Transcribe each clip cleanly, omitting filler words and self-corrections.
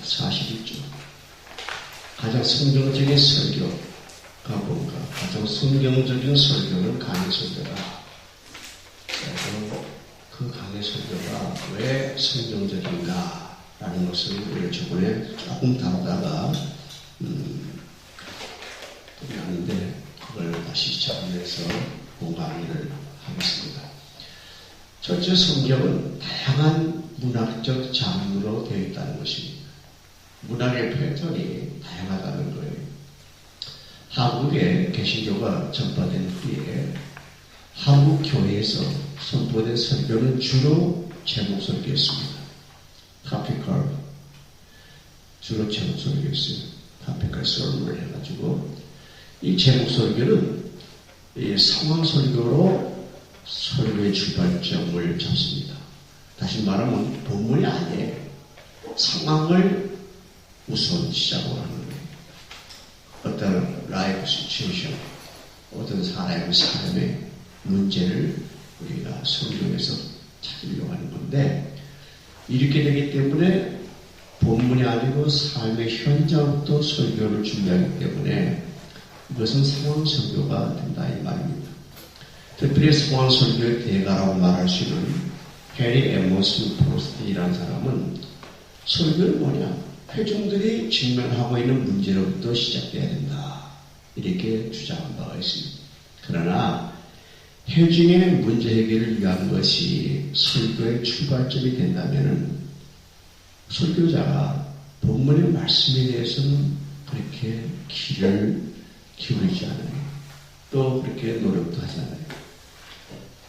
사실이죠. 가장 성경적인 설교가 뭔가, 가장 성경적인 설교는 강의 설교다. 그리고 그 강의 설교가 왜 성경적인가 라는 것을 우리가 저번에 조금 다루다가 하는데, 그걸 다시 정리해서 공강의를 하겠습니다. 첫째, 성경은 다양한 문학적 장르로 되어 있다는 것입니다. 문학의 패턴이 다양하다는 거예요. 한국의 개신교가 전파된 후에 한국 교회에서 선포된 설교는 주로 제목 설교였습니다. 토피컬, 주로 제목 설교였어요. 토피컬 설교를 해가지고, 이 제목 설교는 이 상황 설교로 설교의 출발점을 잡습니다. 다시 말하면 본문이 아니에요. 상황을 우선 시작으로 하는 거예요. 어떤 라이프 시츄에이션, 어떤 사람의 삶의 문제를 우리가 설교에서 찾으려고 하는 건데, 이렇게 되기 때문에 본문이 아니고 삶의 현장부터 설교를 준비하기 때문에 이것은 상황 설교가 된다 이 말입니다. 특별히 상황 설교의 대가라고 말할 수 있는 해리 에머슨 프로스트라는 사람은 설교는 뭐냐? 회중들이 직면하고 있는 문제로부터 시작돼야 된다. 이렇게 주장한 바가 있습니다. 그러나 회중의 문제 해결을 위한 것이 설교의 출발점이 된다면 설교자가 본문의 말씀에 대해서는 그렇게 귀를 기울이지 않아요. 또 그렇게 노력도 하잖아요.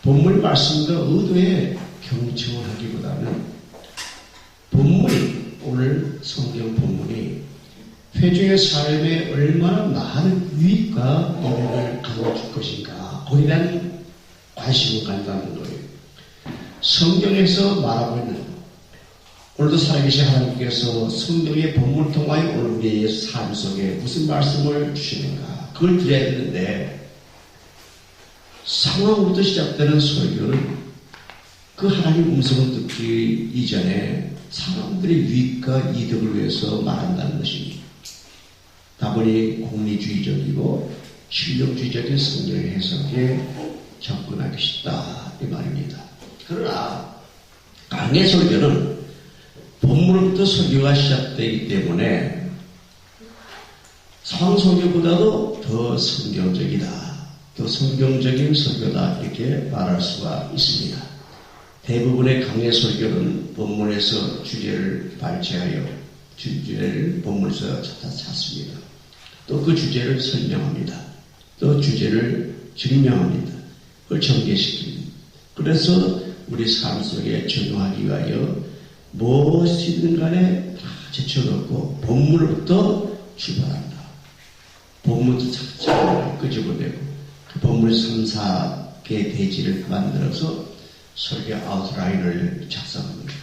본문의 말씀과 의도에 경청을 하기보다는 본문이, 오늘 성경 본문이 회중의 삶에 얼마나 많은 유익과 이익을 가져줄 것인가, 거기에 대한 관심을 갖는다는 거예요. 성경에서 말하고 있는, 오늘도 살아계신 하나님께서 성경의 본문을 통하여 오늘 우리의 삶 속에 무슨 말씀을 주시는가, 그걸 드려야 되는데, 상황부터 시작되는 설교는 그 하나님 음성을 듣기 이전에 사람들의 유익과 이득을 위해서 말한다는 것입니다. 다분히 공리주의적이고 실력주의적인 성경의 해석에 접근하기 쉽다 이 말입니다. 그러나 강의 설교는 본문부터 설교가 시작되기 때문에 상황 설교보다도 더 성경적이다, 더 성경적인 설교다 이렇게 말할 수가 있습니다. 대부분의 강의 설교는 본문에서 주제를 발췌하여 주제를 본문에서 찾습니다. 또 그 주제를 설명합니다. 또 주제를 증명합니다. 그걸 전개시킵니다. 그래서 우리 삶 속에 적용하기 위하여 무엇이든 간에 다 제쳐놓고 본문부터 출발한다. 본문부터 착착 끄집어내고 그 본문 3, 4개의 대지를 만들어서 설교 아웃라인을 작성합니다.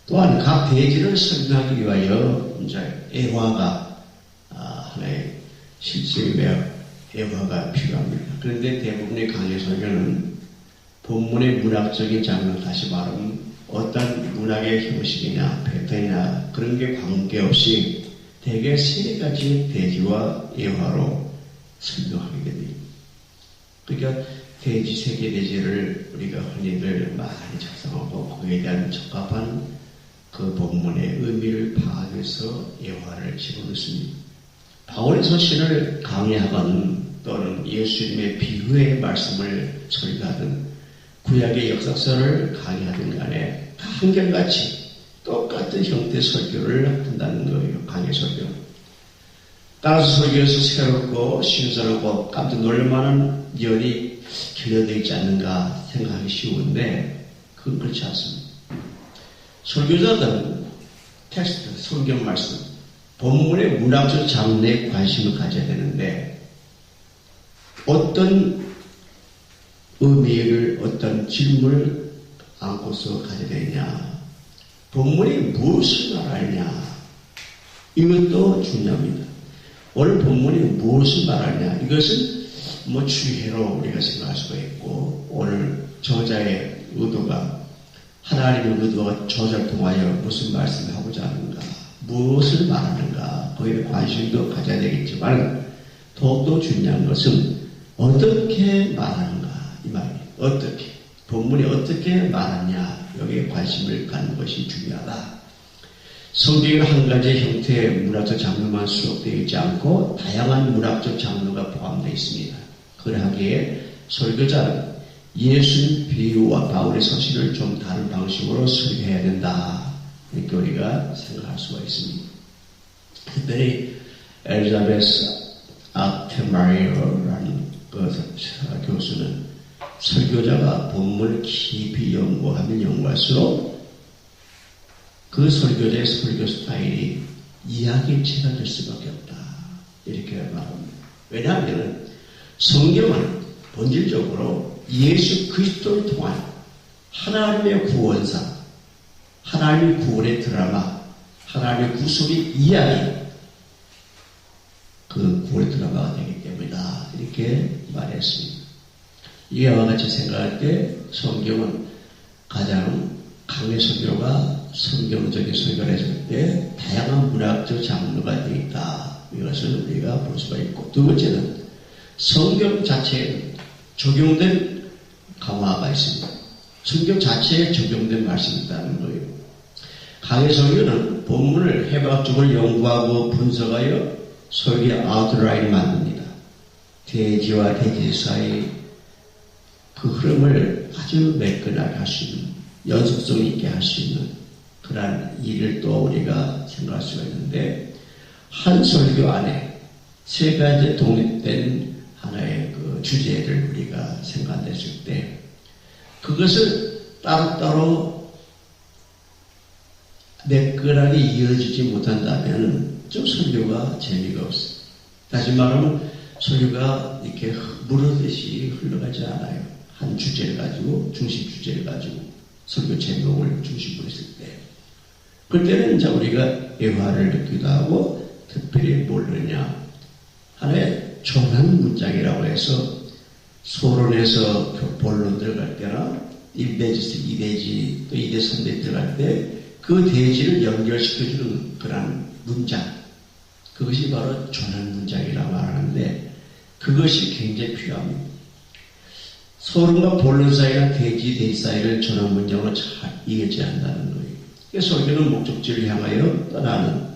또한 각 대지를 설명하기 위하여 이제 애화가 하나의 실제의 애화가 필요합니다. 그런데 대부분의 강의 설교는 본문의 문학적인 장르, 다시 말하면 어떤 문학의 형식이냐 패턴이냐 그런 게 관계없이 대개 세 가지 대지와 애화로 설명하게 됩니다. 그러니까 대지, 세계 대지를 우리가 흔히들 많이 작성하고 거기에 대한 적합한 그 본문의 의미를 파악해서 예화를 집어넣습니다. 바울의 서신을 강의하건 또는 예수님의 비유의 말씀을 설교하든 구약의 역사서를 강의하든 간에 한결같이 똑같은 형태의 설교를 한다는 거예요. 강의 설교. 따라서 설교에서 새롭고 신선하고 깜짝 놀랄만한 면이 결여되어 있지 않는가 생각하기 쉬운데 그건 그렇지 않습니다. 설교자들은 텍스트, 성경 말씀, 본문의 문학적 장르에 관심을 가져야 되는데 어떤 의미를, 어떤 질문을 안고서 가져야 되느냐, 본문이 무엇을 말하느냐, 이것도 중요합니다. 오늘 본문이 무엇을 말하느냐, 이것은 뭐 추해로 우리가 생각할 수가 있고, 오늘 저자의 의도가, 하나님의 의도가 저자를 통하여 무슨 말씀을 하고자 하는가, 무엇을 말하는가 거기에 관심도 가져야 되겠지만 더욱더 중요한 것은 어떻게 말하는가 이 말이에요. 어떻게 본문이 어떻게 말하냐 여기에 관심을 갖는 것이 중요하다. 성경에는 한 가지 형태의 문학적 장르만 수록되어 있지 않고 다양한 문학적 장르가 포함되어 있습니다. 그러하기에 설교자는 예수님 비유와 바울의 서신을 좀 다른 방식으로 설교해야 된다. 이렇게 우리가 생각할 수가 있습니다. 특별히 엘리자베스 아테마이어라는 그 교수는 설교자가 본문을 깊이 연구하면 연구할수록 그 설교자의 설교 스타일이 이야기체가 될 수밖에 없다. 이렇게 말합니다. 왜냐하면 성경은 본질적으로 예수 그리스도를 통한 하나님의 구원사, 하나님의 구원의 드라마, 하나님의 구속의 이야기, 그 구원의 드라마가 되기 때문이다. 이렇게 말했습니다. 이와 같이 생각할 때 성경은 가장 강의 설교가 성경적인 설교를 했을 때 다양한 문학적 장르가 되어 있다. 이것을 우리가 볼 수가 있고, 두 번째는 성경 자체에 적용된 강화가 있습니다. 성경 자체에 적용된 말씀이 있다는 거예요. 강의 설교는 본문을 해박적으로 연구하고 분석하여 설교의 아웃라인을 만듭니다. 대지와 대지 사이 그 흐름을 아주 매끈하게 할 수 있는, 연속성 있게 할 수 있는 그러한 일을 또 우리가 생각할 수가 있는데, 한 설교 안에 세 가지 독립된 하나의 그 주제를 우리가 생각했을 때 그것을 따로따로 매끈하게 이어지지 못한다면 좀 설교가 재미가 없어요. 다시 말하면 설교가 이렇게 무르듯이 흘러가지 않아요. 한 주제를 가지고, 중심 주제를 가지고 설교 제목을 중심으로 했을 때, 그때는 이제 우리가 애화를 느끼기도 하고, 특별히 모르느냐 하나의 전환 문장이라고 해서 소론에서 본론 들어갈 때나 1대지에서 2대지 또 2대 3대 들어갈 때 그 대지를 연결시켜주는 그런 문장, 그것이 바로 전환 문장이라고 말하는데 그것이 굉장히 필요합니다. 소론과 본론 사이나 대지 사이를 전환 문장으로 잘 이해해야 한다는 거예요. 그래서 설교는 목적지를 향하여 떠나는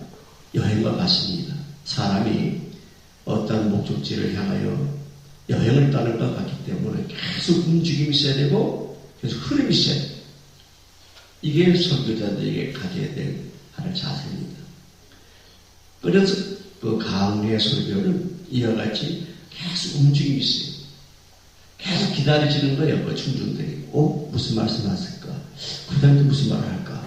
여행과 같습니다. 사람이 어떤 목적지를 향하여 여행을 떠날 것 같기 때문에 계속 움직임이 있어야 되고 계속 흐름이 있어야 돼요. 이게 설교자들에게 가져야 될 하나의 자세입니다. 그래서 그 강의 설교는 이와 같이 계속 움직임이 있어요. 계속 기다려지는 거예요. 그 충중들이. 무슨 말씀 하실까? 그 다음에 무슨 말을 할까?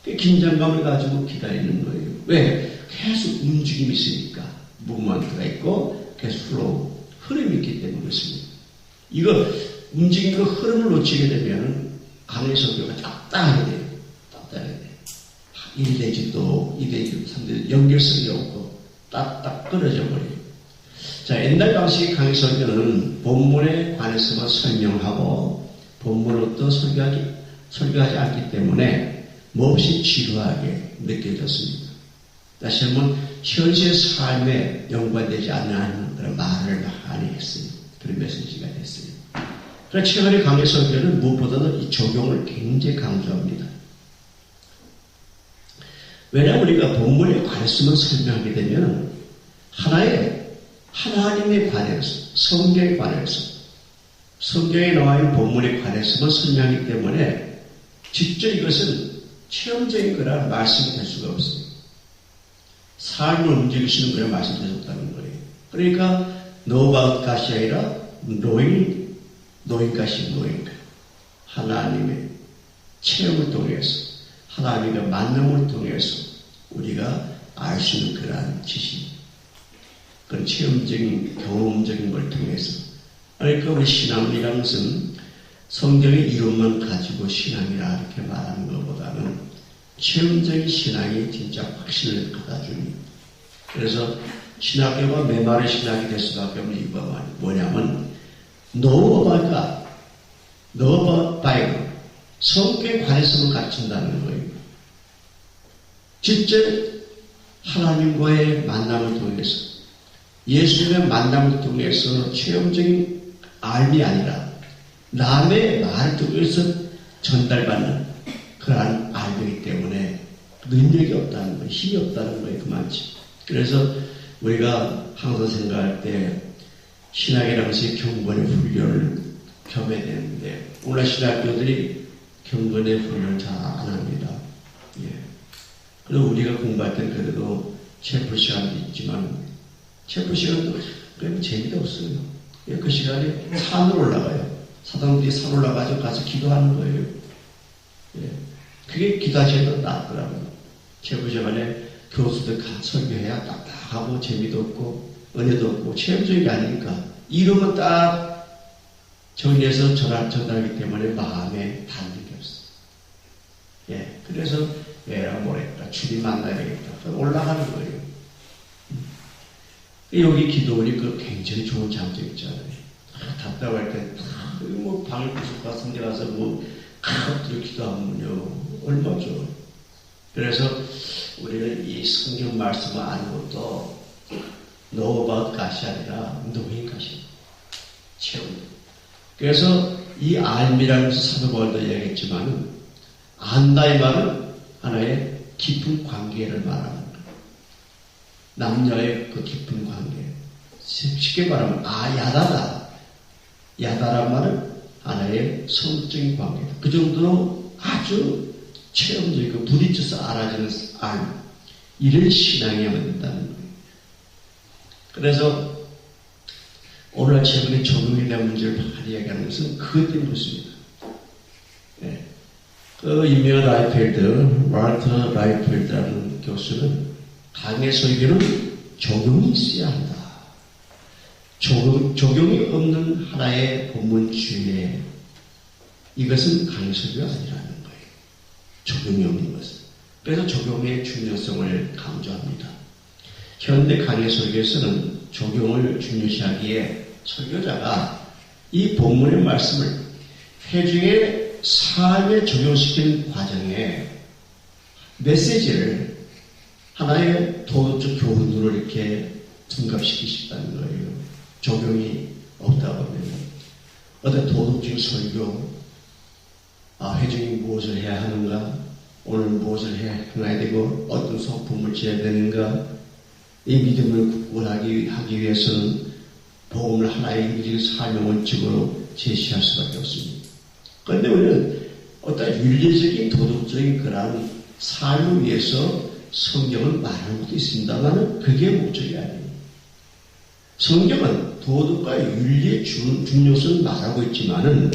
긴장감을 가지고 기다리는 거예요. 왜? 계속 움직임이 있으니까. 무브먼트가 있고 계속 플로우, 흐름이 있기 때문에 그렇습니다. 이거 움직임과 흐름을 놓치게 되면 강의 설교가 딱딱하게 돼요. 딱딱하게 돼요. 1대지 또 2대지 3대지 연결성이 없고 딱딱 끊어져 버려요. 자, 옛날 방식의 강의 설교는 본문에 관해서만 설명하고 본문으로부터 설교하지 않기 때문에 몹시 지루하게 느껴졌습니다. 다시 한번 현실 삶에 연관되지 않는 그런 말을 많이 했어요. 그런 메시지가 됐어요. 그래서 최근의 강의 설교는 무엇보다도 이 적용을 굉장히 강조합니다. 왜냐하면 우리가 본문에 관해서만 설명하게 되면 하나님에 관해서, 성경에 관해서, 성경에 나와 있는 본문에 관해서만 설명하기 때문에 직접 이것은 체험적인 거라 말씀이 될 수가 없어요. 삶을 움직이시는 그런 말씀이 될 수 없다는 거예요. 그러니까 know about God이 아니라 knowing God이 하나님의 체험을 통해서, 하나님의 만남을 통해서 우리가 알 수 있는 그러한 지식, 그런 체험적인, 경험적인 걸 통해서. 그러니까 우리 신앙이라는 것은 성경의 이론만 가지고 신앙이라 이렇게 말하는 것보다는 체험적인 신앙이 진짜 확신을 갖다줍니다. 그래서 신학교가 메마른 신학이 될 수밖에 없는 이유가 뭐냐면 know about God, know about Bible, 성경에 관해서만 가르친다는 거예요. 직접 하나님과의 만남을 통해서 예수님의 만남을 통해서 체험적인 알미 아니라 남의 말을 통해서 전달받는 그러한 알미이기 때문에 능력이 없다는 거예요. 힘이 없다는 거예요. 그만치. 그래서 우리가 항상 생각할 때 신학이라는 것이 경건의 훈련을 겸해야 되는데 오늘 신학교들이 경건의 훈련을 잘 안 합니다. 예. 그리고 우리가 공부할 때는 그래도 체프 시간도 있지만 체프 시간도 그래도 재미도 없어요. 예, 그 시간에 산으로 올라가요. 사람들이 산 올라가서 가서 기도하는 거예요. 예. 그게 기도하시는 건 낫더라고요. 체프 시간에 교수들 설교해야 딱딱하고 재미도 없고 은혜도 없고 체험적이 아니니까 이름은 딱 정리해서 전하기 때문에 마음에 닿는 게 없어요. 예, 그래서 얘랑 뭐랬다 주님 만나야 되겠다 올라가는 거예요. 여기 기도원이 그 굉장히 좋은 장점 있잖아요. 답답할 때 뭐 방을 부술 것 같은 데 가서 뭐 엎드려 기도하면요 얼마 좋아. 그래서 우리는 이 성경 말씀을 아는 것도 know about God이 아니라 knowing God이 체험. 그래서 이 알미라는 것을 사도 바울도 이야기했지만은 안다 이 말은 하나의 깊은 관계를 말하는 거예요. 남녀의 그 깊은 관계. 쉽게 말하면 야다다. 야다란 말은 하나의 성적인 관계다. 그 정도로 아주 체험적이고 부딪혀서 알아지는 알. 이런 신앙이어야 된다는 거예요. 그래서 오늘 최근에 적용에 대한 문제를 많이 이야기하는 것은 그것 때문에 그렇습니다. 네. 그 유명한 마르트 라이펠드라는 교수는 강의 설교는 적용이 있어야 한다. 적용이 없는 하나의 본문 주에 이것은 강의 설교가 아니라는 거예요. 적용이 없는 것은. 그래서 적용의 중요성을 강조합니다. 현대 강의 설교에서는 적용을 중요시하기에 설교자가 이 본문의 말씀을 회중의 삶에 적용시키는 과정에 메시지를 하나의 도덕적 교훈으로 이렇게 둔갑시키고 싶다는 거예요. 적용이 없다 보면 어떤 도덕적인 설교, 회중이 무엇을 해야 하는가, 오늘 무엇을 행해야 되고 어떤 성품을 지어야 되는가, 이 믿음을 굳건하기 위해서는 복음을 하나의 윤리적인 삶의 원칙으로 제시할 수밖에 없습니다. 그런데 우리는 어떤 윤리적인 도덕적인 그런 삶을 위해서 성경을 말하는 것도 있습니다만 그게 목적이 아니에요. 성경은 도덕과 윤리의 중요성을 말하고 있지만은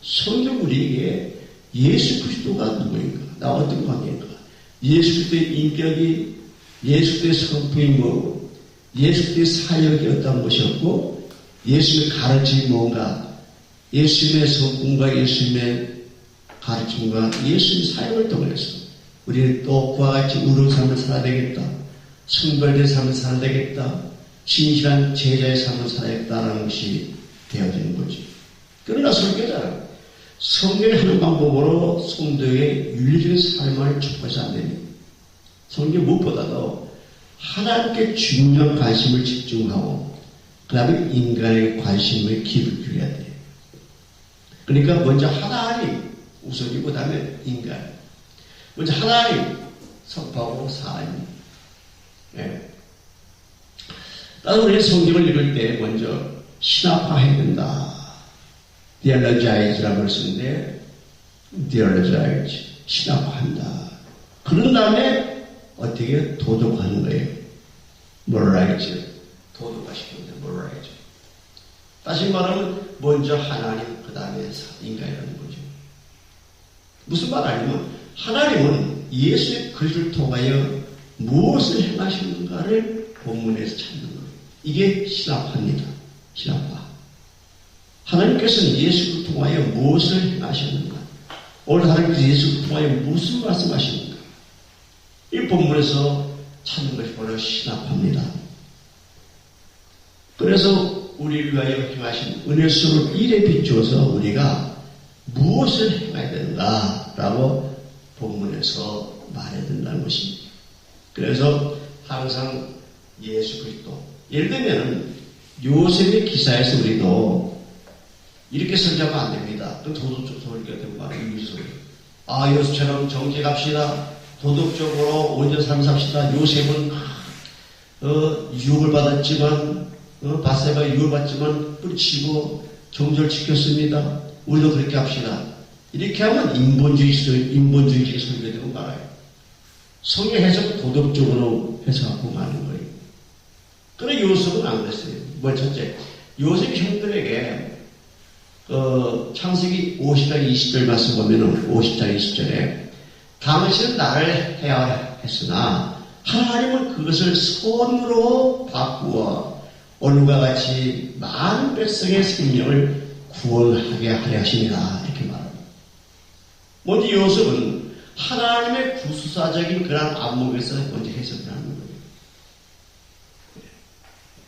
성경 우리에게 예수 그리스도가 누구인가, 나 어떤 관계인가, 예수 그리스도의 인격이, 예수 그리스도의 성품이 뭐고, 예수 그리스도의 사역이 어떤 것이었고, 예수님의 가르침이 뭔가, 예수님의 성품과 예수님의 가르침과 예수님의 사역을 통해서 우리는 또 그와 같이 의로운 삶을 살아야 되겠다, 성별된 삶을 살아야 되겠다, 진실한 제자의 삶을 살아야겠다라는 것이 되어지는 거죠. 그러나 설교자는 성경이 하는 방법으로 성도의 윤리적인 삶을 촉구해서 안 됩니다. 성경 무엇보다도 하나님께 중요한 관심을 집중하고 그 다음에 인간에게 관심을 기울여야 돼요. 그러니까 먼저 하나님 우선이고 그 다음에 인간. 먼저 하나님 선포하고 사람. 예. 나도 우리 성경을 읽을 때 먼저 신학화해야 된다. theologize라고 쓰는데 theologize, 신학화한다. 그런 다음에 어떻게 도덕화하는 거예요. moralize, 도덕화시키는데 moralize. 다시 말하면 먼저 하나님, 그 다음에 인간이라는 거죠. 무슨 말 아니면 하나님은 예수의 그리스도를 통하여 무엇을 행하시는가를 본문에서 찾는 거예요. 이게 신학화입니다. 신학화. 하나님께서는 예수를 통하여 무엇을 행하셨는가? 오늘 하나님께서 예수를 통하여 무슨 말씀하시는가? 이 본문에서 찾는 것이 바로 신학화입니다. 그래서 우리를 위하여 행하신 은혜스러운 일에 비추어서 우리가 무엇을 행해야 되는가라고 본문에서 말해야 된다는 것입니다. 그래서 항상 예수 그리스도. 예를 들면 요셉의 기사에서 우리도 이렇게 설교하면 안 됩니다. 또 도덕적 소리가 되고 말이에요. 요셉처럼 정죄 갑시다. 도덕적으로 온전 삶 삽시다. 요셉은 유혹을 받았지만 바세바가 유혹을 받지만 뿌리치고 정절을 지켰습니다. 우리도 그렇게 합시다. 이렇게 하면 인본주의적인 소리가 되고 말아요. 성경 해석 도덕적으로 해석하고 마는 거예요. 그런데 요셉은 안 그랬어요. 첫째, 요셉 형들에게 창세기 50장 20절 말씀 보면은 50장 20절에 당신은 나를 해야 했으나 하나님은 그것을 선으로 바꾸어 오늘과 같이 많은 백성의 생명을 구원하게 하려 하십니다. 이렇게 말합니다. 먼저 요셉은 하나님의 구수사적인 그런 안목에서 먼저 해석을 하는 거예요.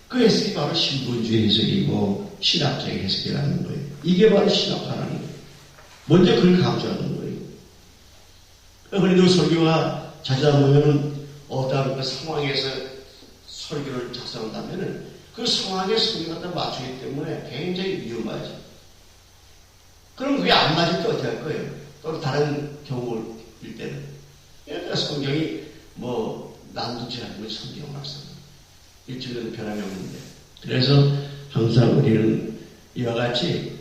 그 해석이 바로 신본주의 해석이고 신학적인 해석이라는 거예요. 이게 바로 신학파라는 거예요. 먼저 그걸 강조하는 거예요. 그런데 설교가 자주다 보면은 어떤 그 상황에서 설교를 작성한다면은 그 상황에 설교가 맞추기 때문에 굉장히 위험하죠. 그럼 그게 안 맞을 때 어떻게 할 거예요? 또 다른 경우일 때는. 예를 들어 성경이 난두치라는 건 성경을 써. 일주일에도 변함이 없는데. 그래서 항상 우리는 이와 같이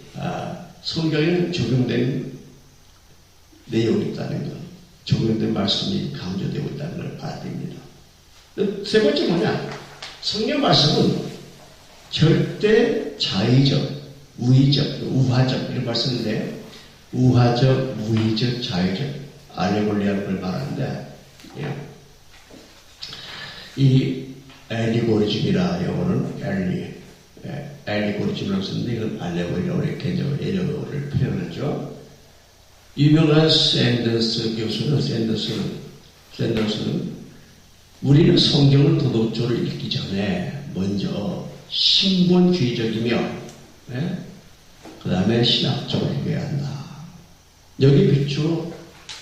성경에는 적용된 내용이 있다는 것, 적용된 말씀이 강조되고 있다는 걸 봐야 됩니다. 세 번째 뭐냐? 성경 말씀은 절대 자의적, 우의적, 우화적 이런 말씀인데 우화적, 우의적, 자의적 알레골리아는 걸 말하는데 이 엘리고리즘이라 영어는 엘리고리즘이라고 쓰는데 이건 알레고리라고 이렇게 엘리고리를 표현하죠. 유명한 샌더스 교수는 샌더스는 우리는 성경을 도덕적으로 읽기 전에 먼저 신본주의적이며 그 다음에 신학적으로 읽어야 한다. 여기 비추어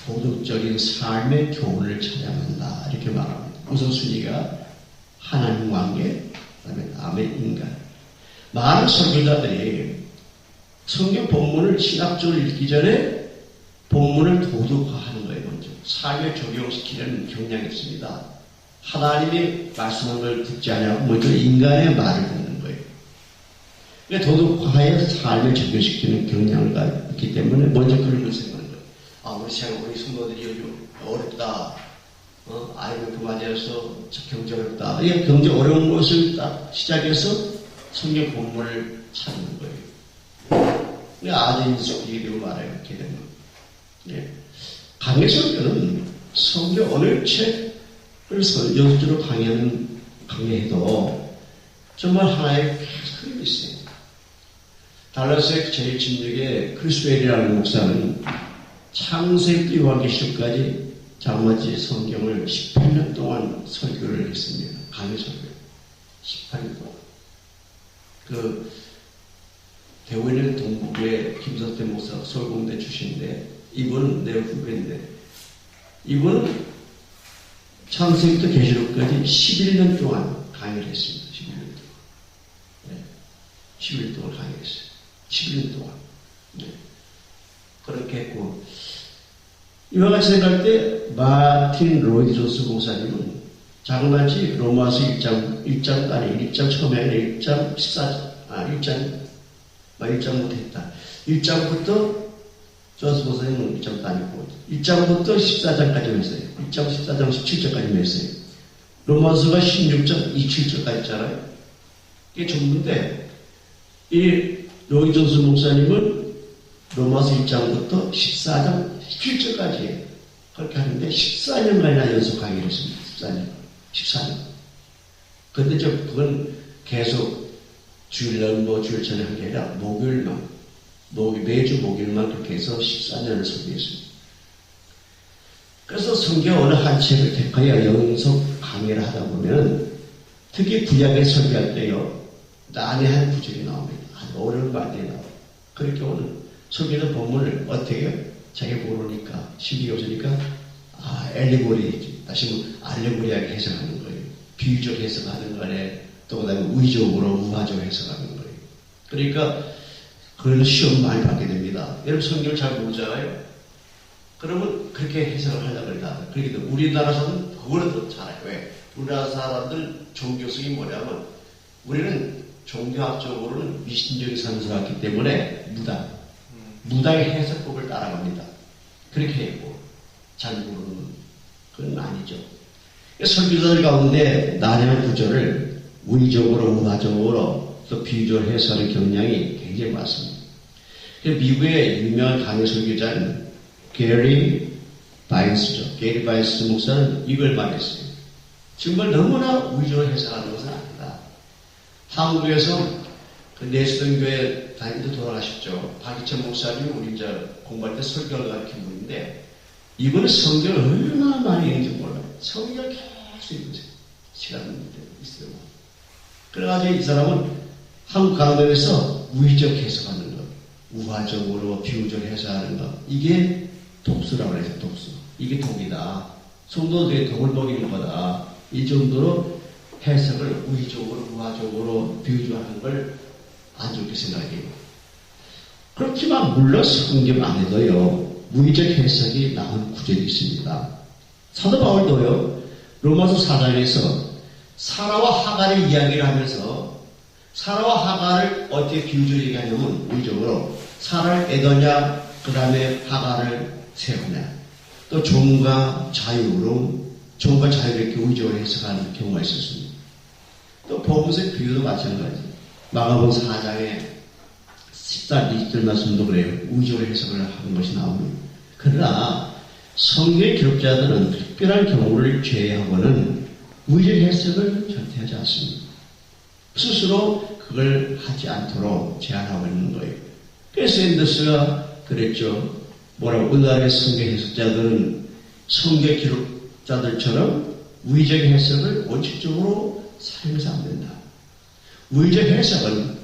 도덕적인 삶의 교훈을 찾아야 한다. 이렇게 말합니다. 우선 순위가 하나님 관계, 그 다음에 남의 인간. 많은 설교자들이 성경 본문을 신학적으로 읽기 전에 본문을 도덕화하는 거예요. 먼저 삶에 적용시키는 경향이 있습니다. 하나님이 말씀한 걸 듣지 않냐고 먼저 인간의 말을 듣는 거예요. 그러니까 도덕화에 삶을 적용시키는 경향이 있기 때문에 먼저 그런 걸 생각하는 거예요. 우리 성도들이 요즘 어렵다. IMF 맞이해서 경제 어렵다. 이 경제 어려운 것을 딱 시작해서 성경 본문을 찾는 거예요. 아주 인숙되게 되고 말아요. 이렇게 되면. 강해설교는 성경 어느 책을 연속적으로 강의해도 정말 하나의 흐름이 있어요. 달라스의 제1침략의 크리스웰이라는 목사는 창세기 요한계시록까지 장마지 성경을 18년 동안 설교를 했습니다. 강의 설교. 18년 동안. 대구에는 동북의 김석태 목사 서울공대 출신인데, 이분은 내 후배인데, 이분은 창세기부터 계시록까지 11년 동안 강의를 했습니다. 11년 동안. 11년 동안 강의를 했어요. 11년 동안. 그렇게 했고, 이와 같이 생각할 때 마틴 로이드 존스 목사님은 장마지 로마서 1장 처음에 1장부터 했다. 1장부터 존스 목사님은 1장 따니고 1장부터 14장까지 했어요. 1장 14장 17절까지 했어요. 로마서가 16장 27절까지 있잖아요. 이게 전부인데 이 로이드 존스 목사님은 로마서 1장부터 14장 17절까지 그렇게 하는데 14년간이나 연속 강의를 했습니다. 14년. 근데 그건 계속 주일날 주일 전에 한 게 아니라 매주 목요일만 그렇게 해서 14년을 설교했습니다. 그래서 성경 어느 한 책을 택하여 연속 강의를 하다 보면 특히 구약에 설교할 때요 난해한 구절이 나옵니다. 아주 어려운 말들이 나와요. 그렇게 오늘 설교는 본문을 어떻게 해요? 자기 모르니까, 신기가 없으니까, 엘리고리, 다시 알레고리하게 해석하는 거예요. 비유적 해석하는 거네, 또 그다음에 의적으로 우화적 해석하는 거예요. 그러니까 그런 시험 많이 받게 됩니다. 여러분 성경을 잘 모르잖아요. 그러면 그렇게 해석을 하려고 그러다. 그러니까 우리나라 사람은 그거는 더 잘해요. 왜? 우리나라 사람들 종교성이 뭐냐면 우리는 종교학적으로는 미신적인 선서였기 때문에 무당의 해석법을 따라갑니다. 그렇게 했고 잘 모르는 그건 아니죠. 설교자들 가운데 나뉘는 구절을 의적으로 우화적으로 또 비유적으로 해석하는 경향이 굉장히 많습니다. 미국의 유명한 강의 설교자는 게리 바인스죠. 게리 바인스 목사는 이걸 말했어요. 정말 너무나 의적으로 해석하는 것은 아니다. 한국에서 그 내수동교회 다니면서 돌아가셨죠. 박희천 목사님이 우리 이제 공부할 때 설교를 가르친 분인데 이분은 성경을 얼마나 많이 읽는지 몰라요. 성경을 계속 읽으세요. 시간이 있어요. 그래가지고 이 사람은 한국 강단에서 우의적 해석하는 것, 우화적으로 비유적 해석하는 것, 이게 독수라고 해서 독수. 이게 독이다. 성도들의 독을 먹이는 거다. 이 정도로 해석을 우의적으로, 우화적으로 비유적하는 걸 안 좋게 생각해요. 그렇지만 물론 성경 안에도요 우의적 해석이 나온 구절이 있습니다. 사도 바울도요 로마서 4장에서 사라와 하갈의 이야기를 하면서 사라와 하갈을 어떻게 비유적으로 얘기하냐면 우의적으로 사라를 애더냐 그 다음에 하갈을 세우냐 또 종과 자유로 종과 자유를 이렇게 우의적으로 해석하는 경우가 있었습니다. 또 복음서의 비유도 마찬가지. 마가복음 4장에 14, 20절 말씀도 그래요. 우의적으로 해석을 하는 것이 나옵니다. 그러나 성경의 기록자들은 특별한 경우를 제외하고는 우의적 해석을 절대 하지 않습니다. 스스로 그걸 하지 않도록 제한하고 있는 거예요. 그래서 앤더스가 그랬죠. 뭐라고 오늘날의 성경 해석자들은 성경 기록자들처럼 우의적 해석을 원칙적으로 사용해서 안 된다. 우의적 해석은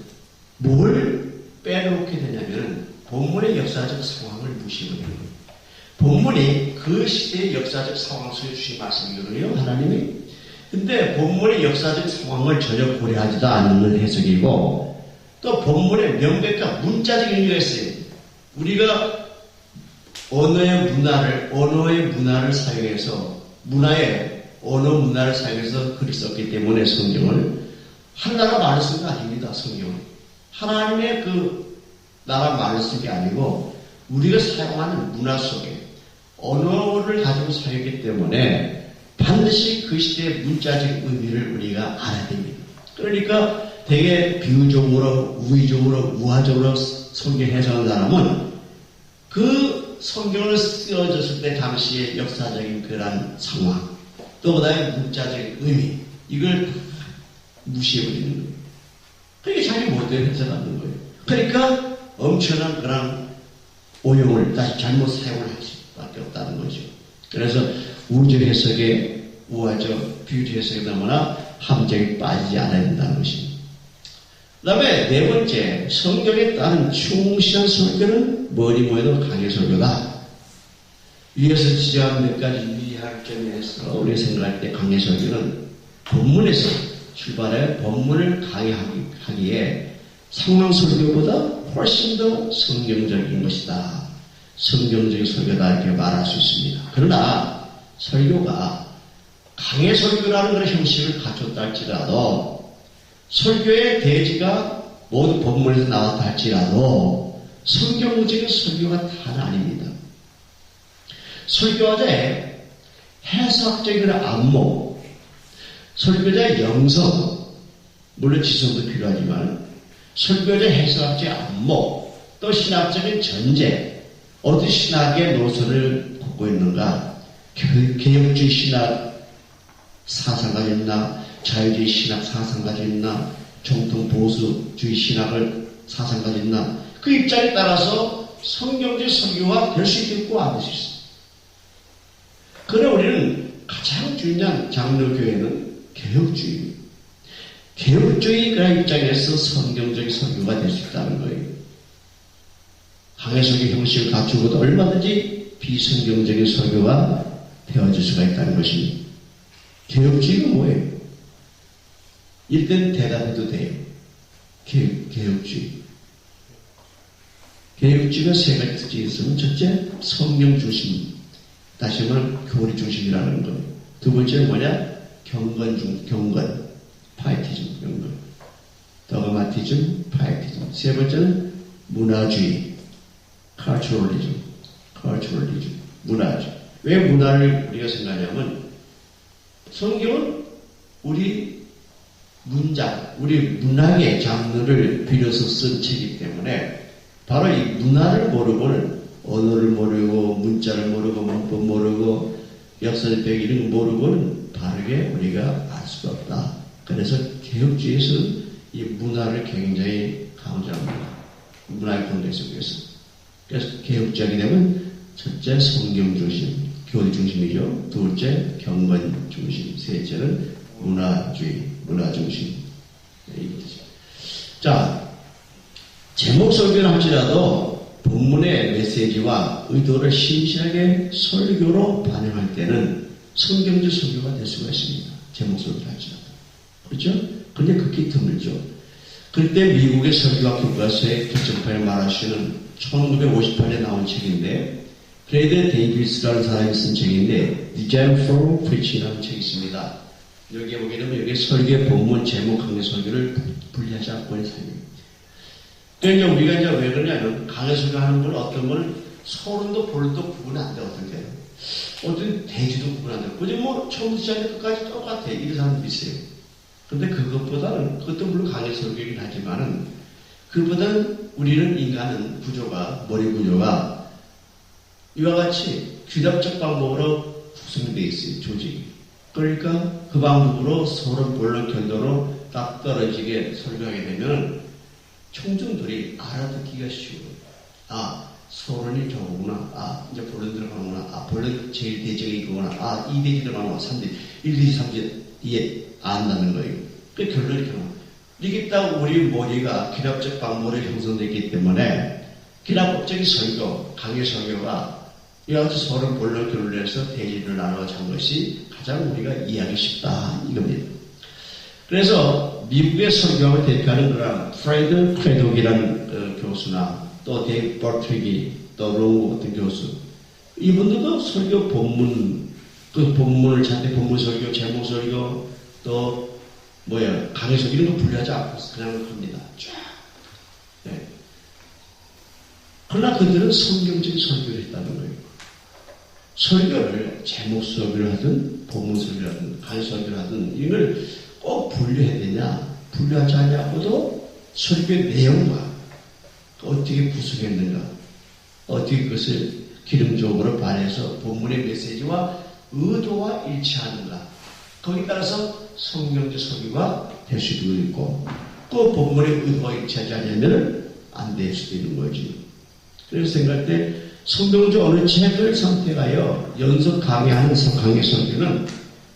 뭘 빼놓게 되냐면 본문의 역사적 상황을 무시해버리는 거예요. 본문이 그 시대의 역사적 상황 속에 주신 말씀이거든요. 하나님이. 근데 본문의 역사적 상황을 전혀 고려하지도 않는 해석이고 또 본문의 명백한 문자적인 의미가 있어요. 우리가 언어의 문화를 사용해서 언어 문화를 사용해서 글을 썼기 때문에 성경을 하나나라 말을 쓴 거 아닙니다. 성경은 하나님의 그 나라 말을 쓴 게 아니고 우리가 사용하는 문화 속에 언어를 가지고 사용했기 때문에 반드시 그 시대의 문자적 의미를 우리가 알아야 됩니다. 그러니까 되게 비유적으로 우의적으로 우화적으로 성경 해석하는 사람은 그 성경을 쓰여졌을 때 당시의 역사적인 그런 상황 또 그다음에 문자적인 의미 이걸 무시해버리는 거예요. 그게 자기 못대로 해석하는 거예요. 그러니까 엄청난 그런 오용을 다시 잘못 사용을 할 수밖에 없다는 거죠. 그래서 우의적 해석에 우화적 비유적 해석에 너무나 함정에 빠지지 않아야 된다는 것입니다. 그 다음에 네 번째 성경에 따른 충실한 설교는 뭐니 뭐해도 강의 설교다. 위에서 지적한 몇 가지 유의할 점에서 우리가 생각할 때 강의 설교는 본문에서 출발해 본문을 강의하기에 상황 설교보다 훨씬 더 성경적인 것이다. 성경적인 설교다 이렇게 말할 수 있습니다. 그러나 설교가 강의 설교라는 그런 형식을 갖췄다 할지라도 설교의 대지가 모두 본문에서 나왔다 할지라도 성경적인 설교가 다는 아닙니다. 설교자의 해석적인 안목 설교자의 영성, 물론 지성도 필요하지만 설교자의 해석학적 안목, 또 신학적인 전제, 어떤 신학의 노선을 걷고 있는가, 개혁주의 신학 사상 가지고 있나, 자유주의 신학 사상 가지고 있나, 정통 보수주의 신학을 사상 가지고 있나, 그 입장에 따라서 성경적 설교가 될 수 있고 안 될 수 있습니다. 그러나 우리는 가장 중요한 장로교회는 개혁주의 그런 입장에서 성경적인 설교가 될 수 있다는 거예요. 강해석의 형식을 갖추고도 얼마든지 비성경적인 설교가 되어질 수가 있다는 것입니다. 개혁주의가 뭐예요? 이때는 대답해도 돼요. 개혁주의. 개혁주의가 세 가지 특징이 있으면 첫째, 성경 중심. 다시 말하면 교리 중심이라는 거예요. 두 번째는 뭐냐? 경건. 파이티즘, 경건. 더그마티즘, 파이티즘. 세 번째는 문화주의. culturalism. 문화주의. 왜 문화를 우리가 생각하냐면 성경은 우리 문장, 우리 문학의 장르를 빌어서 쓴 책이기 때문에 바로 이 문화를 모르고는 언어를 모르고 문자를 모르고 문법 모르고 역사적 배경 이런 거 모르고는 바르게 우리가 알 수가 없다. 그래서 개혁주의에서는 이 문화를 굉장히 강조합니다. 문화의 공개 속에서. 그래서 개혁적이 되면 첫째 성경 중심, 교리 중심이죠. 둘째 경건 중심, 셋째는 문화주의, 문화 중심. 자, 제목 설교를 할지라도 본문의 메시지와 의도를 신실하게 설교로 반영할 때는 성경적 설교가 될 수가 있습니다. 제목 설교를 할지라도. 그렇죠? 근데 극히 드물죠. 그때 미국의 설교학 교과서의 결정판에 말하시는 1958년에 나온 책인데 브래드 데이비스라는 사람이 쓴 책인데 Design for Preaching이라는 책이 있습니다. 여기에 보게 되면 여기 설교의 본문, 제목, 강의 설교를 분리하지 않고 있는 사람입니다. 그러니까 우리가 이제 왜 그러냐면 강의 설교하는 건 어떤 건 서른도 볼도 구분 안 돼. 어떻게 어떤 대지도 구분 안 돼. 그지 뭐 처음부터 시작해 끝까지 똑같아. 이런 사람도 있어요. 근데 그것보다는 그것도 물론 강의 설교이긴 하지만은 그보다는 우리는 인간은 구조가 머리 구조가 이와 같이 귀납적 방법으로 구성되어 있어요. 조직이. 그러니까 그 방법으로 서로 본론 견도로 딱 떨어지게 설교하게 되면 청중들이 알아듣기가 쉬워요. 아, 서론이 저거구나. 아, 이제 본론 들어가는구나. 아, 본론 제일 대적이 이거구나. 아, 2대지 들어가는 거 3대, 1대지, 3대 이해 안다는 거예요. 그 결론이 이렇게 나와요. 이게 딱 우리 머리가 기납적 방법으로 형성되기 때문에 기납법적인 설교, 강의 설교가 이와 같이 서로 본론 결론을 해서 대지를 나눠 잔 것이 가장 우리가 이해하기 쉽다 이겁니다. 그래서 미국의 설교학을 대표하는 그런 프레드 크레독이라는 교수나 또 데이브 버트릭이 또 롱우 같은 교수 이분들도 설교 본문 그 본문을 찾는 본문 설교, 제목 설교 또 강의 설교 이런 거 분리하지 않고 그냥 합니다. 쫙. 네. 그러나 그들은 성경적인 설교를 했다는 거예요. 설교를 제목 설교를 하든 본문 설교를 하든 강의 설교를 하든 이걸 꼭 분류해야 되냐 분류하지 않냐고도 설교의 내용과 어떻게 구성했는가 어떻게 그것을 기능적으로 반해서 본문의 메시지와 의도와 일치하는가 거기에 따라서 성경적 설교가 될 수도 있고 또 본문의 의도와 일치하지 않으면 안 될 수도 있는 거지. 그래서 생각할 때 성경적 어느 책을 선택하여 연속 강의하는 강의 설교는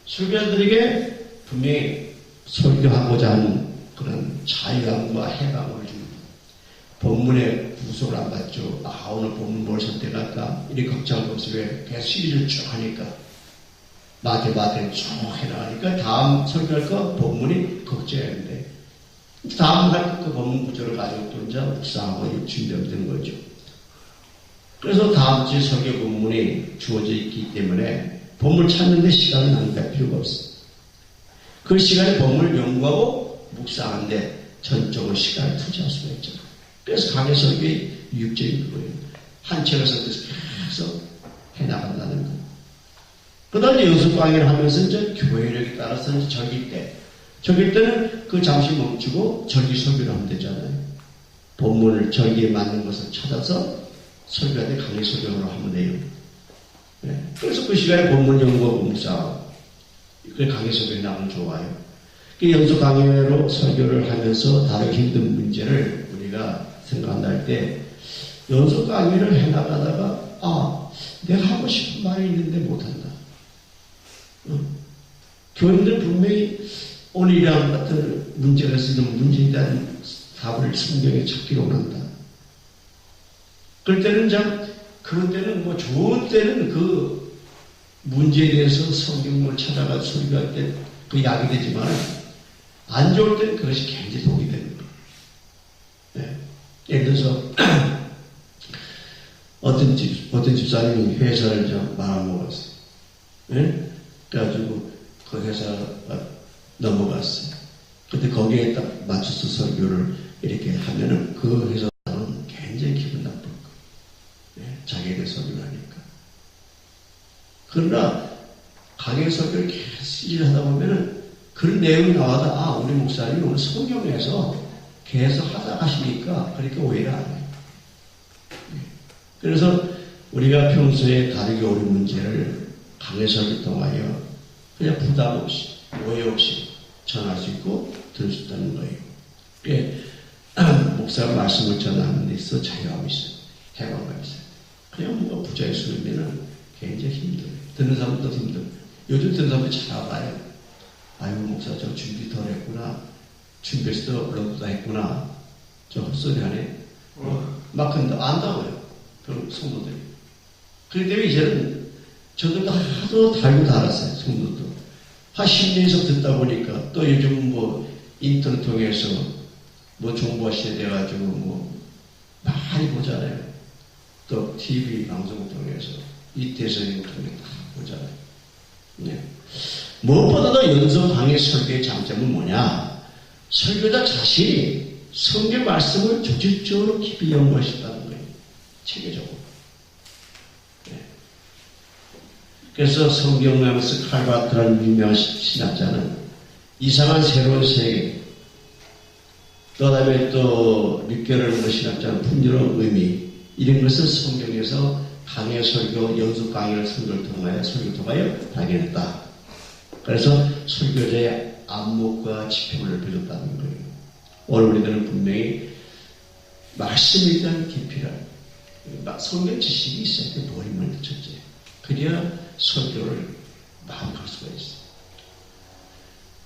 설교자들에게 분명히 설교하고자 하는 그런 자유함과 해방을 줍니다. 본문의 구속을 안 받죠. 아, 오늘 본문 뭘 선택할까? 이렇게 걱정할 거 없이 왜 계속 시리즈를 쭉 하니까 마태를 쭉 해나가니까 다음 설교할 거 본문이 걱정했는데 다음 할 그 본문 구조를 가지고 또 이제 묵상하고 준비하면 되는 거죠. 그래서 다음 주에 설교 본문이 주어져 있기 때문에 본문을 찾는데 시간을 낭비할 필요가 없어요. 그 시간에 본문을 연구하고 묵상하는데 전적으로 시간을 투자할 수가 있죠. 그래서 강의 설교의 유익적인 거예요. 한 책을 선택해서 계속 해나간다는 거. 그 다음에 연습 강의를 하면서 이제 교회력에 따라서 이제 절기 때는 그 잠시 멈추고 절기 설교를 하면 되잖아요. 본문을 절기에 맞는 것을 찾아서 설교할 때 강의 설교로 하면 돼요. 네. 그래서 그 시간에 본문 연구하고 묵상하고 그 강의 설교에 나오면 좋아요. 그 연속 강의로 설교를 하면서 다루기 힘든 문제를 우리가 생각한다 할 때 연속 강의를 해나가다가 내가 하고 싶은 말이 있는데 못한다. 교인들 분명히 오늘이랑 같은 문제가 있으면 문제에 대한 답을 성경에 찾기로 원한다. 그럴 때는 그럴 때는 좋은 때는 그 문제에 대해서 성경을 찾아가 설교할 때 그 약이 되지만 안 좋을 때는 그것이 굉장히 독이 되는 거예요. 네. 예를 들어서 어떤 집사님이 회사를 좀 말아먹었어요. 네? 그래가지고 그 회사가 넘어갔어요. 근데 거기에 딱 맞춰서 설교를 이렇게 하면은 그 회사는 굉장히 기분 나쁠 거예요. 네? 자기에게 설교를 하니까. 그러나 강의 설교를 계속 하다 보면은 그런 내용이 나와도 아, 우리 목사님이 오늘 성경에서 계속 하다 가시니까 그렇게 오해를 안 해요. 그래서 우리가 평소에 다루기 어려운 문제를 강의 설교를 통하여 그냥 부담 없이, 오해 없이 전할 수 있고 들을 수 있다는 거예요. 목사가 말씀을 전하는 데 있어 자유함이 있어요. 해방감이 있어요. 그냥 뭔가 부자의 수면은 굉장히 힘들어요. 듣는 사람도 힘들어요. 요즘 듣는 사람도 잘 알아요. 아유, 목사 저 준비 덜 했구나. 준비해서 언론도 다 했구나. 저 헛소리 하네. 막 근데 안다고요. 그 성도들이. 그런데 이제는 저들도 하도 달고 달았어요. 성도도. 한 10년에서 듣다 보니까 또 요즘 뭐 인터넷 통해서 뭐 정보화 시대 돼가지고 뭐 많이 보잖아요. 또 TV 방송을 통해서 이태성을 통해 다 보잖아요. 네. 무엇보다도 연속 강의 설교의 장점은 뭐냐? 설교자 자신이 성경 말씀을 조직적으로 깊이 연구하셨다는 거예요. 체계적으로. 네. 그래서 성경 맹스 칼바트라는 유명한 신학자는 이상한 새로운 세계, 또 다음에 또 6개월을 신학자는 풍요로운 의미, 이런 것을 성경에서 강의 설교, 연속 강의를 설교를 통하여 발견했다. 그래서 설교자의 안목과 지평을 넓혀줬다는 거예요. 오늘 우리들은 분명히 말씀에 대한 깊이를, 성경 지식이 있어야 돼. 머리만 첫째. 그래야 설교를 마음할 수가 있어요.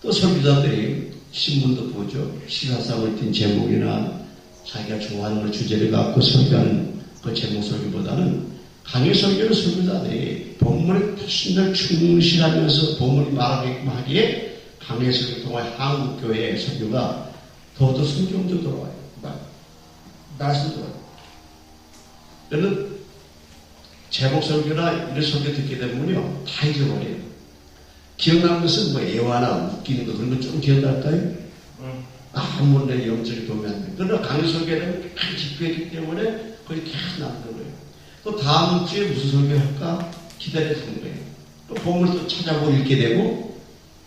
또 설교자들이 신문도 보죠. 시사상을 띈 제목이나 자기가 좋아하는 걸 주제를 갖고 설교하는 그 제목 설교보다는 강의 설교는 설교자들이 본문에 훨씬 충실하면서 본문이 말하게끔 하기에 강의 설교를 통해 한국교회의 설교가 더더 성경적으로 들어와요. 말씀 들어와요. 그래서 제목 설교나 이런 설교 듣게 되면요, 다 잊어버려요. 기억나는 것은 뭐 애화나 웃기는 거 그런 거 좀 기억날까요? 아무런 내 영적인 도움이 안 돼요. 그러나 강의 설교는 다 집중했기 때문에 거기 계속 남는 거예요. 또 다음 주에 무슨 설교 할까 기다려주는 거예요. 또 본문을 또 찾아보고 읽게 되고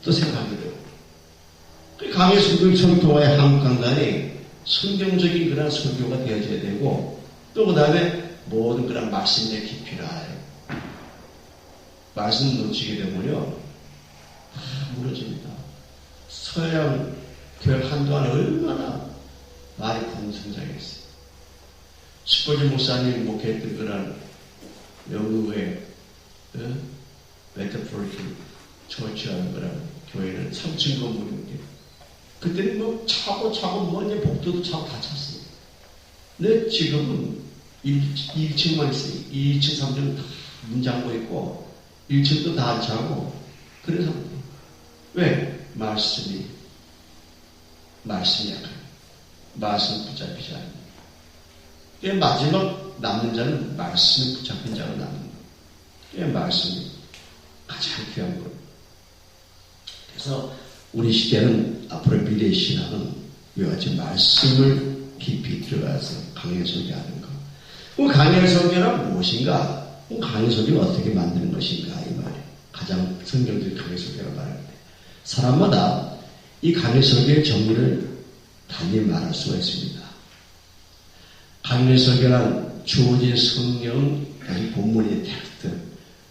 또 생각하게 되고. 그 강의 설교 통하여 한국 강단이 성경적인 그런 설교가 되어져야 되고 또 그 다음에 모든 그런 말씀의 깊이를 알아요. 말씀 놓치게 되면요 다 무너집니다. 서양 교회 한동안 얼마나 말이 풍성장했어요. 스포츠 목사님이 목회했던 그런 영국의 메트로폴리탄 처치하는 그런 교회는 3층 건물인데 그때는 뭐 차고 먼저 복도도 차고 다 찼어요. 근데 지금은 1층만 있어요. 2층, 3층은 다 문 잠고 있고 1층도 다 안 차고 그래서 왜? 말씀이 약해요. 말씀 붙잡히지 않아요. 마지막 남는 자는 말씀이 붙잡힌 자로 남는 거예요. 말씀이 가장 귀한 거예요. 그래서 우리 시대는 앞으로 미래의 신학은 이와 같이 말씀을 깊이 들어가서 강의 설교하는 거. 그 강의 설교는 무엇인가? 그 강의 설교를 어떻게 만드는 것인가? 이 말이에요. 가장 성경적인 강의 설교라고 말할 때. 사람마다 이 강의 설교의 정의를 달리 말할 수가 있습니다. 강의 설교란 주어진 성경, 본문의 텍스트,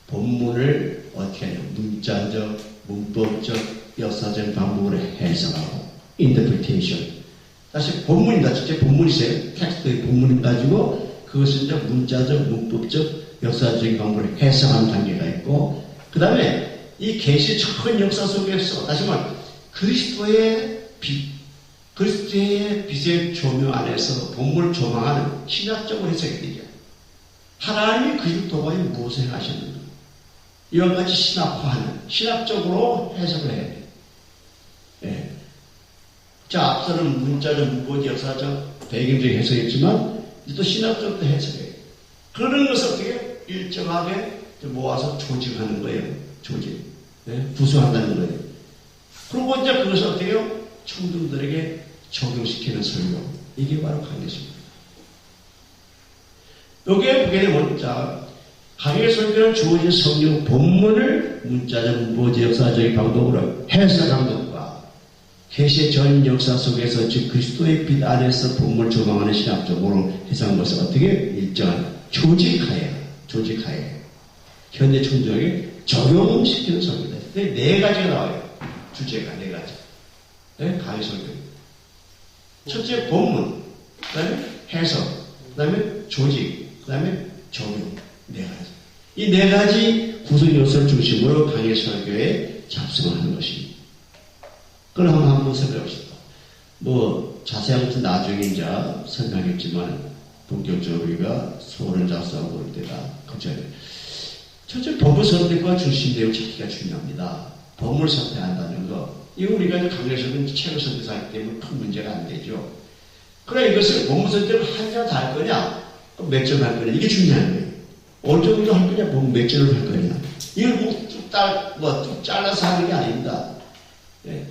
본문을 어떻게 하냐? 문자적, 문법적, 역사적 방법으로 해석하고, interpretation. 다시 본문이다. 직접 본문이 있어요. 텍스트의 본문을 가지고 그것을 이제 문자적, 문법적, 역사적인 방법으로 해석하는 단계가 있고, 그 다음에 이 계시 전 역사 속에서 다시 말해 그리스도의 빛의 조명 안에서 본문을 조망하는 신학적으로 해석이 되죠. 하나님이 그리스도가 무엇을 하셨는가? 이와 같이 신학화하는 신학적으로 해석을 해야 돼요. 네. 자, 앞서는 문자적, 문고지, 역사적, 배경적 해석했지만, 이제 또 신학적도 해석해요. 그런 것을 어떻게 일정하게 모아서 조직하는 거예요. 조직. 네? 구성한다는 거예요. 그리고 이제 그것을 어떻게 해요? 청중들에게 적용시키는 설교. 이게 바로 강해설교입니다. 여기에 보게 되면, 자, 강해설교는 주어진 성경 본문을 문자적, 문고지, 역사적 방법으로 해석한 것과 계시의 전 역사 속에서 즉 그리스도의 빛 안에서 본문을 적용하는 신학적으로 해석한 것을 어떻게 일정한 조직하에 현대 청중에게 적용시키는 설교다. 네 가지가 나와요. 주제가 네 가지. 네? 강해설교. 첫째 본문, 그 다음에 해석, 그 다음에 조직, 그 다음에 적용. 네 가지. 이 네 가지 구성 요소를 중심으로 강해설교에 작성하는 것입니다. 그럼 한번 설명해봅시다. 자세한 것은 나중에 이제 설명했지만 본격적으로 우리가 소원을 작성하고 올 때가 그 전에. 첫째, 법을 선택과 중심 내용 찾기가 중요합니다. 법을 선택한다는 거. 이거 우리가 강의에서는 책을 선택하기 때문에 큰 문제가 안 되죠. 그러나 이것을 법을 선택을 한 장 다 할 거냐? 몇 점 할 거냐? 이게 중요한 거예요. 어느 정도 할 거냐? 몇 점을 할 거냐? 이걸 쭉 잘라서 하는 게 아닙니다. 네.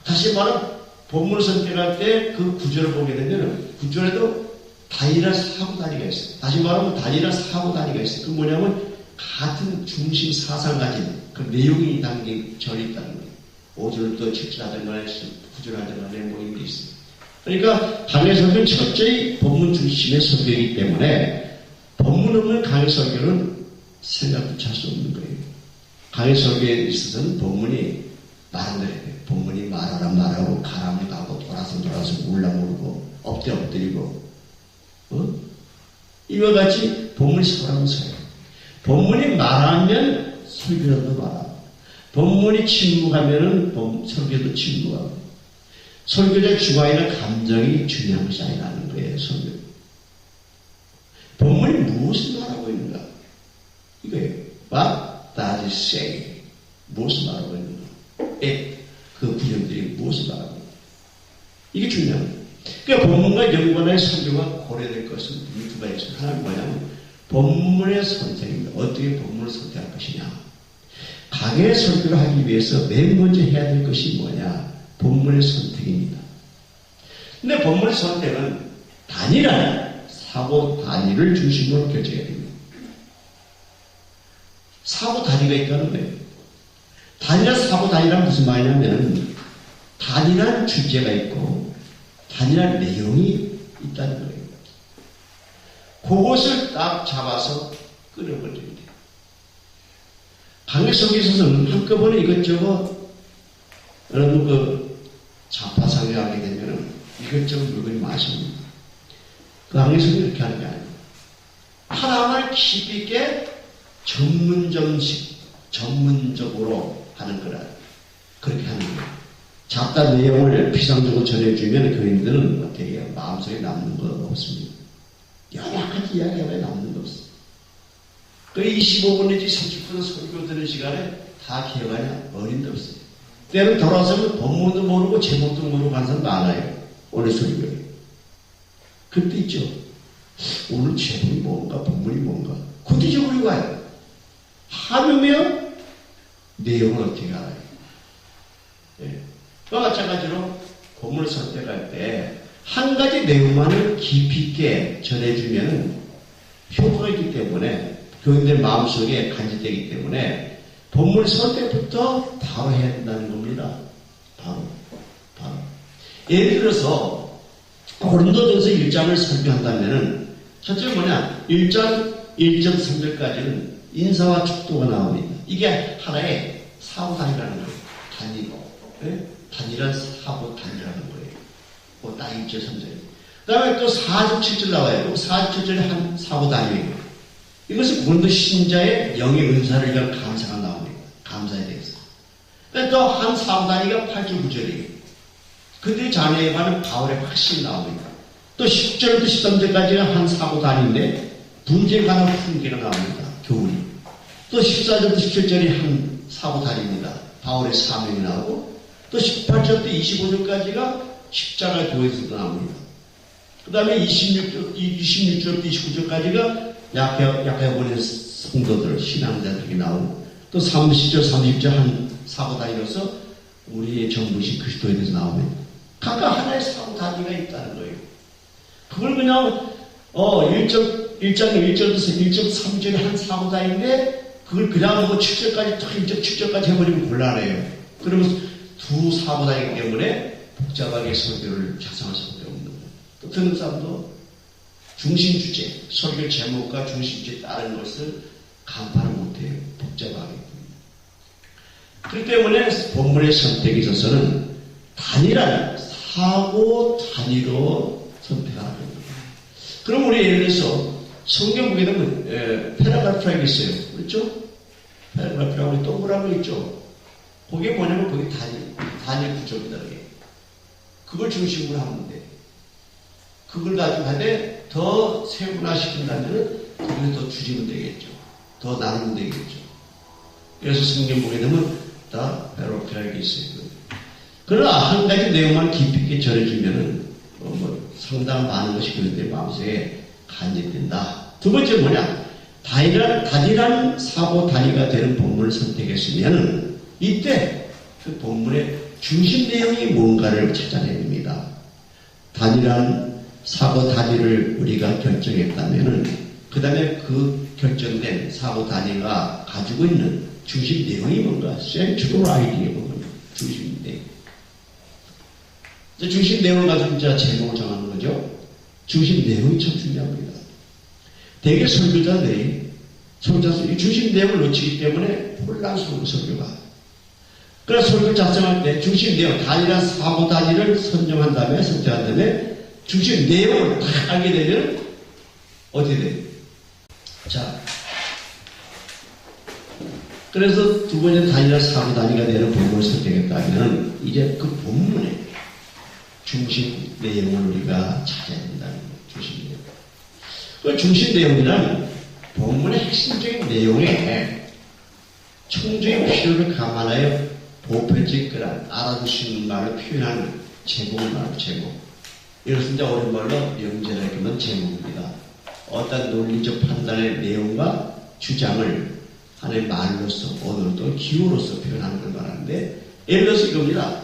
다시 말하면 법문을 선택할 때 그 구절을 보게 되면 구절에도 단일한 사고 단위가 있어요. 다시 말하면 단일한 사고 단위가 있어요. 그 뭐냐면 같은 중심 사상 가진 그 내용이 담긴 절이 있다는 거예요. 5절도 7절 하든가 9절 하든가 내용이 있어요. 그러니까 강해설교는 철저히 법문 중심의 설교이기 때문에 법문 없는 강해설교는 생각도 찰 수 없는 거예요. 강해설교에 있어서는 법문이 말한 대로 해요. 본문이 말하라 말하고 가라면 가고 돌아서 울라모르고 엎드리고 이와 같이 본문이 서라면 서요. 본문이 말하면 설교도 말하고 본문이 침묵하면 설교도 침묵하고 설교자의 주관이나 감정이 중요한 것이 아니라는 거예요. 설교. 본문이 무엇을 말하고 있는가? 이거예요. What does it say? 무엇을 말하고 있는가? 그 구절들이 무엇을 말하고 있는가? 이게 중요한 거예요. 그러니까 본문과 연관의 설교가 고려될 것은 이 두 가지 있습니다. 하나는 뭐냐면 본문의 선택입니다. 어떻게 본문을 선택할 것이냐. 강의 설교를 하기 위해서 맨 먼저 해야 될 것이 뭐냐. 본문의 선택입니다. 근데 본문의 선택은 단일한 사고 단위를 중심으로 결정해야 됩니다. 사고 단위가 있다는 거예요. 단일한 사고 단위란 무슨 말이냐면 단일한 주제가 있고 단일한 내용이 있다는 거예요. 그것을 딱 잡아서 끌어버리면 돼요. 강의 속에 있어서는 한꺼번에 이것저것 여러분 자파상에 하게 되면 이것저것 물건이 많습니다. 그 강의 속에 이렇게 하는 게 아니에요. 하나만 깊이 있게 전문적으로 하는 거라. 그렇게 하는 거예요. 잡다한 내용을 피상적으로 전해주면 교인들은 어떻게 해요? 마음속에 남는 거 없습니다. 여러 가지 이야기가 남는 거 없어요. 그 25분 내지 30분 설교 듣는 시간에 다 기억하냐? 어림도 없어요. 때로 돌아서면 본문도 모르고 제목도 모르고 하는 사람 많아요. 오늘 설교에. 그때 있죠. 오늘 제목이 뭔가 본문이 뭔가 구체적으로 가요. 하루면 내용을 어떻게 알아요? 예. 그와 마찬가지로 본문을 선택할 때 한 가지 내용만을 깊이 있게 전해주면 효과가 있기 때문에 교인들 마음속에 간직되기 때문에 본문 선택부터 바로 해야 된다는 겁니다. 바로. 예를 들어서 고린도전서 1장을 설교한다면 첫째 뭐냐? 1장 1절 3절까지는 인사와 축도가 나옵니다. 이게 하나의 사고 단위라는 거예요. 단일한 사고 단위라는 거예요. 딱 1절 3절. 그 다음에 또 4절 7절 나와요. 4절 7절이 한 사고 단위예요. 이것은 고린도 신자의 영의 은사를 위한 감사가 나옵니다. 감사에 대해서. 또 한 사고 단위가 8절 9절이에요. 그들의 자녀에 관한 바울의 확신이 나옵니다. 또 10절부터 13절까지가 한 사고 단위인데 문제에 관한 훈계가 나옵니다. 교훈이. 또 14절부터 17절이 한 사고 단위입니다. 바울의 사명이 나오고 또 18절부터 25절까지가 십자가 도에서도 나옵니다. 그 다음에 26절부터 29절까지가 약해본의 성도들, 신앙자들이 나오고, 또 30절, 30절 한 사고 단위로서 우리의 전부신 그리스도에 대해서 나오면 각각 하나의 사고 단위가 있다는 거예요. 그걸 그냥 1장 1절부터 1.3절의 한 사고 단위인데 그걸 그냥 7절까지 딱 7절까지 해버리면 곤란해요. 그러면서 두 사고 단위이기 때문에 복잡하게 설교를 작성할 수밖에 없는 거예요. 또 듣는 사람도 중심 주제, 설교 제목과 중심 주제에 따른 것을 간파를 못해요. 복잡하게. 그렇기 때문에 본문의 선택에 있어서는 단일한 사고 단위로 선택하는 겁니다. 그럼 우리 예를 들어서 성경 보게 되면 패러그래프라고 있어요. 그렇죠? 패러그래프라고 동그란 거 있죠? 그게 뭐냐면 그게 단일 구조입니다. 그걸 중심으로 하면 돼. 그걸 가지고 하되 더 세분화시킨다면 그걸 더 줄이면 되겠죠. 더 나누면 되겠죠. 그래서 성경 보게 되면 다 패러그래프라고 있어요. 그러나 한 가지 내용만 깊이 있게 전해주면은 상당한 많은 것이 그런데 마음속에 간직된다. 두 번째 뭐냐? 단일한 사고 단위가 되는 본문을 선택했으면 이때 그 본문의 중심 내용이 뭔가를 찾아냅니다. 단일한 사고 단위를 우리가 결정했다면은 그 다음에 그 결정된 사고 단위가 가지고 있는 중심 내용이 뭔가? 센트럴 아이디어가 뭔가? 중심 내용. 중심 내용을 가지고 이제 제목을 정하는 거죠. 중심 내용이 참 중요합니다. 대개 설교자들이 이 중심 내용을 놓치기 때문에 혼란스러운 설교가. 그래서 설교 작성할 때 중심 내용, 단일한 사고 단위를 선정한 다음에 선택한 다음에 중심 내용을 딱 알게 되면 어떻게 돼요? 자, 그래서 두 번째 단일한 사고 단위가 되는 본문을 선택했다면 이제 그 본문의 중심 내용을 우리가 찾아야 된다는 거예요. 중심 내용. 그 중심 내용이란 본문의 핵심적인 내용에 총적인 필요를 감안하여 보편적인 그런 알아두시는 말을 표현하는 제목을 말하고 제목. 이것은 이제 어려운 말로 명제라고 하면 제목입니다. 어떤 논리적 판단의 내용과 주장을 하나의 말로서, 언어로, 기호로서 표현하는 걸 말하는데, 예를 들어서 이겁니다.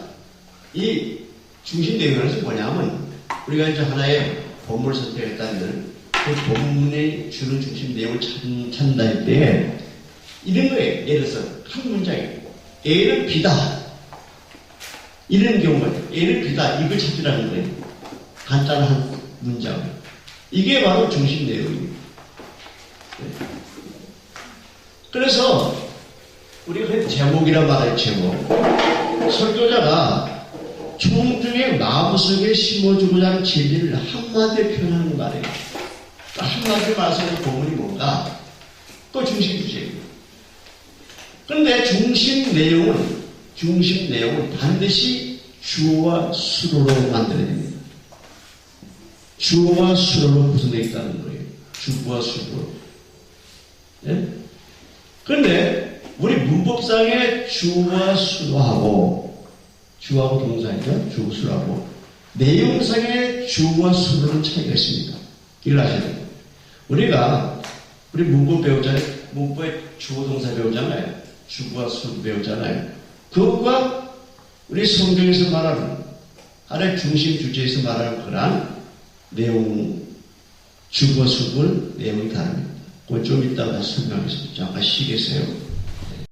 이 중심 내용에서 뭐냐면, 우리가 이제 하나의 본문을 선택했다면, 그 본문에 주는 중심 내용을 찾는다 할 때, 이런 거예요. 예를 들어서, 한 문장에, A는 B다. 이런 경우에, A는 B다. 이걸 찾으라는 거예요. 간단한 문장. 이게 바로 중심 내용입니다. 네. 그래서 우리가 제목이라 말할 제목. 설교자가 총중의 마음속에 심어주고자 하는 진리를 한마디에 표현하는 말이에요. 한마디로 말해서 본문이 뭔가? 그 중심 주제입니다. 그런데 중심 내용은 반드시 주어와 수로로 만들어야 됩니다. 주어와 수로로 구성되어 있다는 거예요. 주어와 수로. 네? 그런데 우리 문법상의 주어와 수로하고 주어하고 동사이죠. 주어 수로하고 내용상의 주어와 수로는 차이가 있습니다. 이걸 아셔야 됩니다. 우리 문법 배우잖아요. 문법의 주어 동사 배우잖아요. 주어와 수로 배우잖아요. 그것과 우리 성경에서 말하는 하나의 중심 주제에서 말하는 그러한 내용, 주어 수분 내용이 다릅니다. 그건 좀 이따가 설명하겠습니다. 잠깐 쉬겠어요.